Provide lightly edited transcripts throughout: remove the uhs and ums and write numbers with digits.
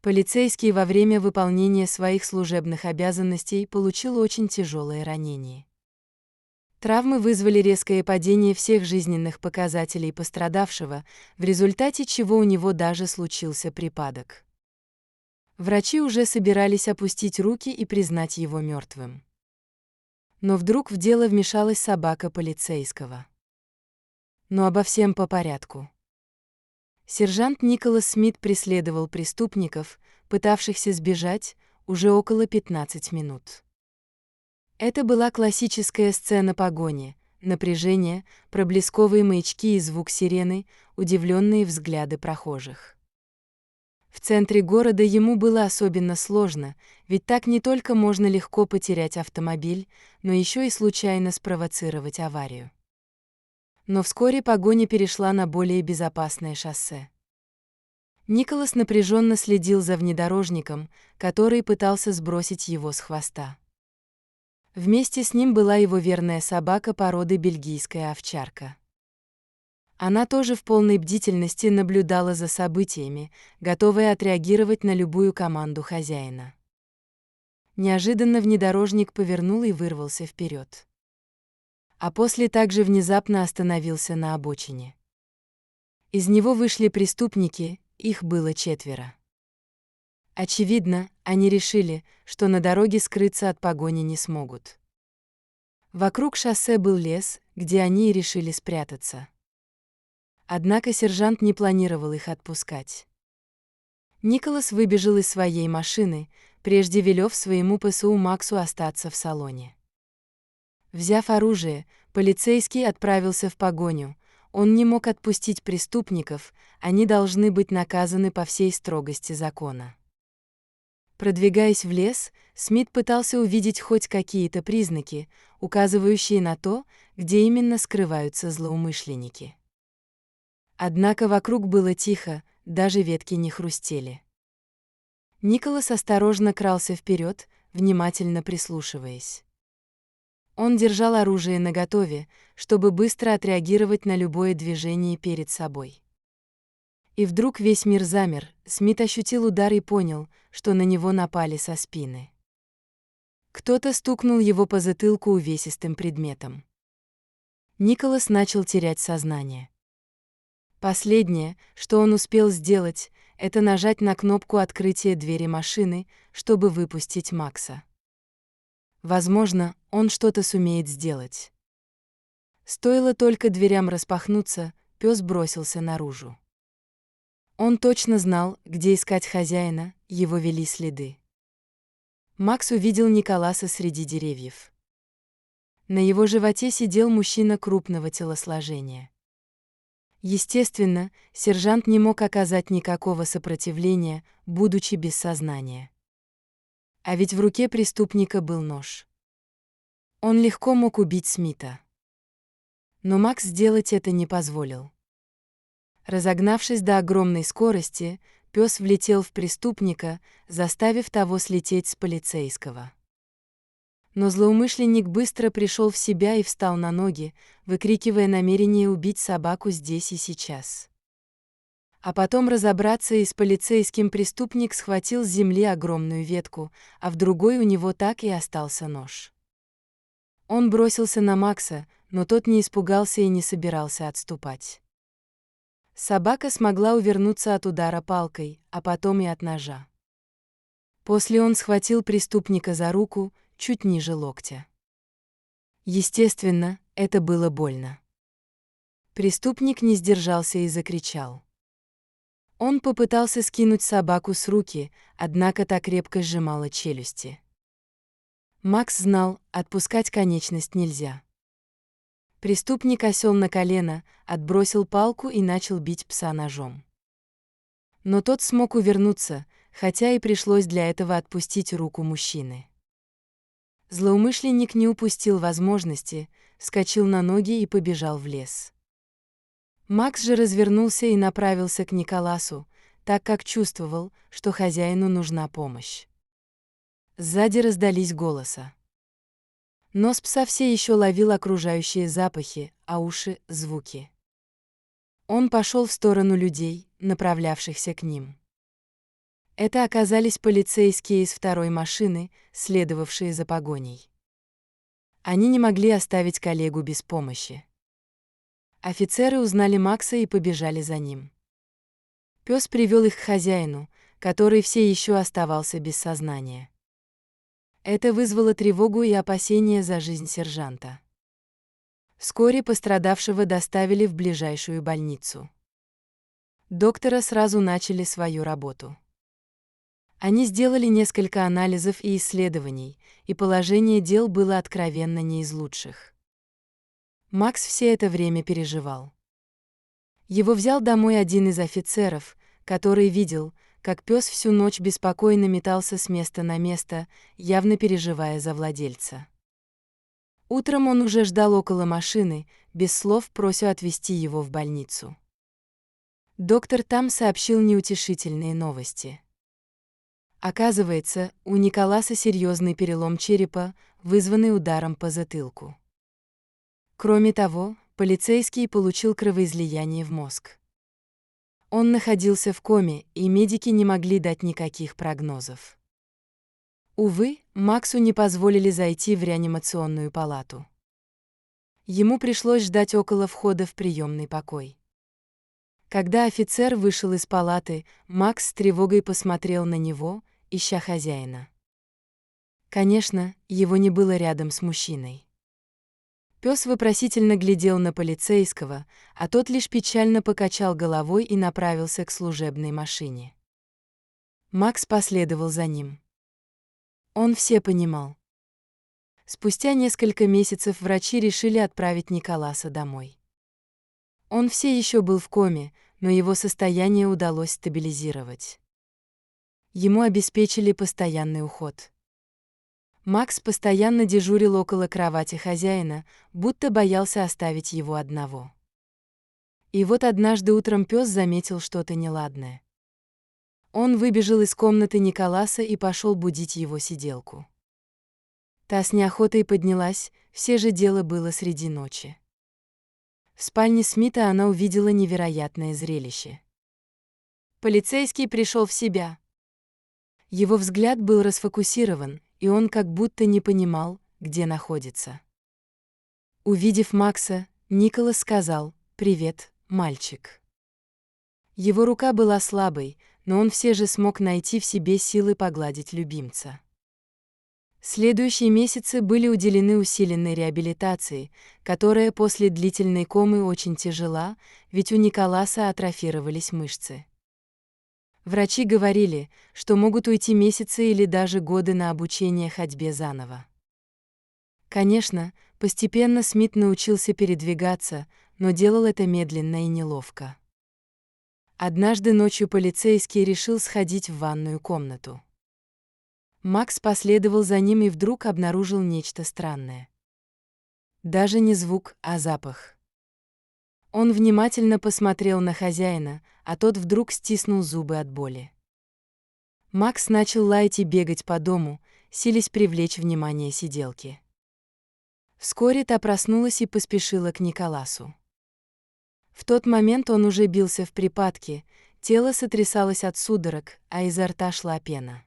Полицейский во время выполнения своих служебных обязанностей получил очень тяжелое ранение. Травмы вызвали резкое падение всех жизненных показателей пострадавшего, в результате чего у него даже случился припадок. Врачи уже собирались опустить руки и признать его мертвым. Но вдруг в дело вмешалась собака полицейского. Но обо всем по порядку. Сержант Николас Смит преследовал преступников, пытавшихся сбежать, уже около 15 минут. Это была классическая сцена погони: напряжение, проблесковые маячки и звук сирены, удивленные взгляды прохожих. В центре города ему было особенно сложно, ведь так не только можно легко потерять автомобиль, но еще и случайно спровоцировать аварию. Но вскоре погоня перешла на более безопасное шоссе. Николас напряженно следил за внедорожником, который пытался сбросить его с хвоста. Вместе с ним была его верная собака породы бельгийская овчарка. Она тоже в полной бдительности наблюдала за событиями, готовая отреагировать на любую команду хозяина. Неожиданно внедорожник повернул и вырвался вперед. А после также внезапно остановился на обочине. Из него вышли преступники, их было 4. Очевидно, они решили, что на дороге скрыться от погони не смогут. Вокруг шоссе был лес, где они и решили спрятаться. Однако сержант не планировал их отпускать. Николас выбежал из своей машины, прежде велев своему ПСУ Максу остаться в салоне. Взяв оружие, полицейский отправился в погоню. Он не мог отпустить преступников, они должны быть наказаны по всей строгости закона. Продвигаясь в лес, Смит пытался увидеть хоть какие-то признаки, указывающие на то, где именно скрываются злоумышленники. Однако вокруг было тихо, даже ветки не хрустели. Николас осторожно крался вперед, внимательно прислушиваясь. Он держал оружие наготове, чтобы быстро отреагировать на любое движение перед собой. И вдруг весь мир замер, Смит ощутил удар и понял, что на него напали со спины. Кто-то стукнул его по затылку увесистым предметом. Николас начал терять сознание. Последнее, что он успел сделать, это нажать на кнопку открытия двери машины, чтобы выпустить Макса. Возможно, он что-то сумеет сделать. Стоило только дверям распахнуться, пес бросился наружу. Он точно знал, где искать хозяина, его вели следы. Макс увидел Николаса среди деревьев. На его животе сидел мужчина крупного телосложения. Естественно, сержант не мог оказать никакого сопротивления, будучи без сознания. А ведь в руке преступника был нож. Он легко мог убить Смита. Но Макс сделать это не позволил. Разогнавшись до огромной скорости, пес влетел в преступника, заставив того слететь с полицейского. Но злоумышленник быстро пришел в себя и встал на ноги, выкрикивая намерение убить собаку здесь и сейчас. А потом разобраться и с полицейским преступник схватил с земли огромную ветку, а в другой у него так и остался нож. Он бросился на Макса, но тот не испугался и не собирался отступать. Собака смогла увернуться от удара палкой, а потом и от ножа. После он схватил преступника за руку, чуть ниже локтя. Естественно, это было больно. Преступник не сдержался и закричал. Он попытался скинуть собаку с руки, однако та крепко сжимала челюсти. Макс знал, отпускать конечность нельзя. Преступник осел на колено, отбросил палку и начал бить пса ножом. Но тот смог увернуться, хотя и пришлось для этого отпустить руку мужчины. Злоумышленник не упустил возможности, вскочил на ноги и побежал в лес. Макс же развернулся и направился к Николасу, так как чувствовал, что хозяину нужна помощь. Сзади раздались голоса. Нос пса все еще ловил окружающие запахи, а уши — звуки. Он пошел в сторону людей, направлявшихся к ним. Это оказались полицейские из второй машины, следовавшие за погоней. Они не могли оставить коллегу без помощи. Офицеры узнали Макса и побежали за ним. Пес привел их к хозяину, который все еще оставался без сознания. Это вызвало тревогу и опасения за жизнь сержанта. Вскоре пострадавшего доставили в ближайшую больницу. Доктора сразу начали свою работу. Они сделали несколько анализов и исследований, и положение дел было откровенно не из лучших. Макс все это время переживал. Его взял домой один из офицеров, который видел, как пес всю ночь беспокойно метался с места на место, явно переживая за владельца. Утром он уже ждал около машины, без слов прося отвезти его в больницу. Доктор там сообщил неутешительные новости. Оказывается, у Николаса серьезный перелом черепа, вызванный ударом по затылку. Кроме того, полицейский получил кровоизлияние в мозг. Он находился в коме, и медики не могли дать никаких прогнозов. Увы, Максу не позволили зайти в реанимационную палату. Ему пришлось ждать около входа в приемный покой. Когда офицер вышел из палаты, Макс с тревогой посмотрел на него, ища хозяина. Конечно, его не было рядом с мужчиной. Пес вопросительно глядел на полицейского, а тот лишь печально покачал головой и направился к служебной машине. Макс последовал за ним. Он все понимал. Спустя несколько месяцев врачи решили отправить Николаса домой. Он все еще был в коме, но его состояние удалось стабилизировать. Ему обеспечили постоянный уход. Макс постоянно дежурил около кровати хозяина, будто боялся оставить его одного. И вот однажды утром пес заметил что-то неладное. Он выбежал из комнаты Николаса и пошел будить его сиделку. Та с неохотой поднялась, все же дело было среди ночи. В спальне Смита она увидела невероятное зрелище. Полицейский пришел в себя. Его взгляд был расфокусирован, и он как будто не понимал, где находится. Увидев Макса, Николас сказал: «Привет, мальчик». Его рука была слабой, но он все же смог найти в себе силы погладить любимца. Следующие месяцы были уделены усиленной реабилитации, которая после длительной комы очень тяжела, ведь у Николаса атрофировались мышцы. Врачи говорили, что могут уйти месяцы или даже годы на обучение ходьбе заново. Конечно, постепенно Смит научился передвигаться, но делал это медленно и неловко. Однажды ночью полицейский решил сходить в ванную комнату. Макс последовал за ним и вдруг обнаружил нечто странное. Даже не звук, а запах. Он внимательно посмотрел на хозяина, а тот вдруг стиснул зубы от боли. Макс начал лаять и бегать по дому, силясь привлечь внимание сиделки. Вскоре та проснулась и поспешила к Николасу. В тот момент он уже бился в припадке, тело сотрясалось от судорог, а изо рта шла пена.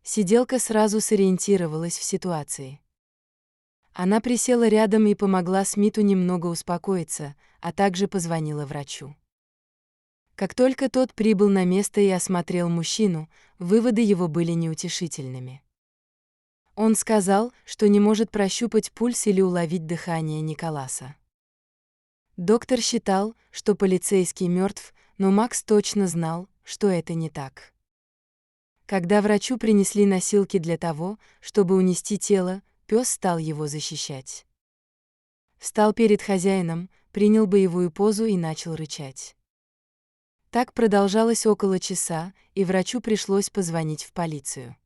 Сиделка сразу сориентировалась в ситуации. Она присела рядом и помогла Смиту немного успокоиться, а также позвонила врачу. Как только тот прибыл на место и осмотрел мужчину, выводы его были неутешительными. Он сказал, что не может прощупать пульс или уловить дыхание Николаса. Доктор считал, что полицейский мертв, но Макс точно знал, что это не так. Когда врачу принесли носилки для того, чтобы унести тело, пес стал его защищать. Встал перед хозяином, принял боевую позу и начал рычать. Так продолжалось около часа, и врачу пришлось позвонить в полицию.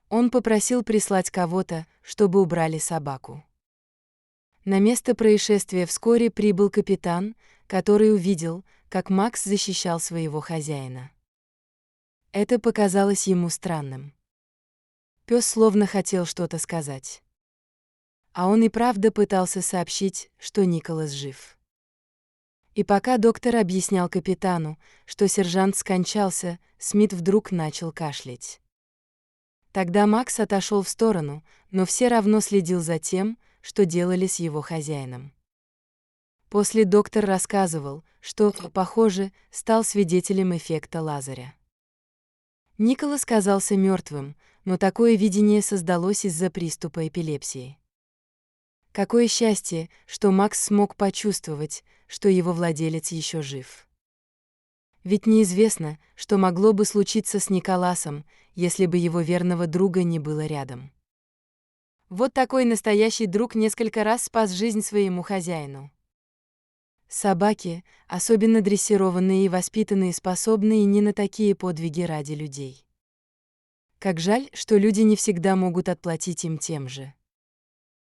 Он попросил прислать кого-то, чтобы убрали собаку. На место происшествия вскоре прибыл капитан, который увидел, как Макс защищал своего хозяина. Это показалось ему странным. Пес словно хотел что-то сказать. А он и правда пытался сообщить, что Николас жив. И пока доктор объяснял капитану, что сержант скончался, Смит вдруг начал кашлять. Тогда Макс отошел в сторону, но все равно следил за тем, что делали с его хозяином. После доктор рассказывал, что, похоже, стал свидетелем эффекта Лазаря. Николас казался мертвым, но такое видение создалось из-за приступа эпилепсии. Какое счастье, что Макс смог почувствовать, что его владелец еще жив. Ведь неизвестно, что могло бы случиться с Николасом, если бы его верного друга не было рядом. Вот такой настоящий друг несколько раз спас жизнь своему хозяину. Собаки, особенно дрессированные и воспитанные, способны и не на такие подвиги ради людей. Как жаль, что люди не всегда могут отплатить им тем же.